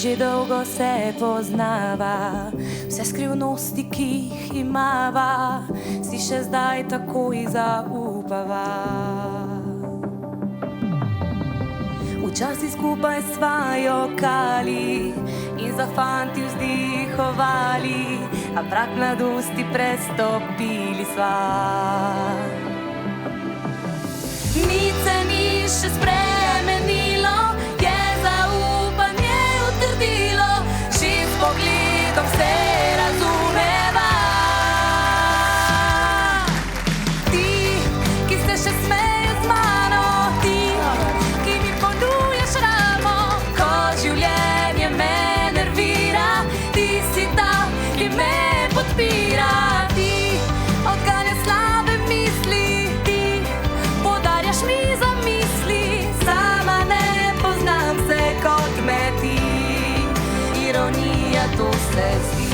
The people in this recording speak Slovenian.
Že dolgo se poznava, vse skrivnosti, ki jih imava, si še zdaj takoj zaupava. Včasih skupaj sva jokali in za fanti vzdihovali, a prag mladosti prestopili sva. Nič se ni še spremenilo, je zaupanje utrdilo, že s pogledom se razumeva. Ti, ki se še smejo z mano, ti, ki mi ponuješ ramo, ko življenje me nervira, ti si ta, ki me podpira. Ti odganja slabe misli, ti podarjaš mi zamisli, sama ne poznam se kot me ti, ironija to se zdi.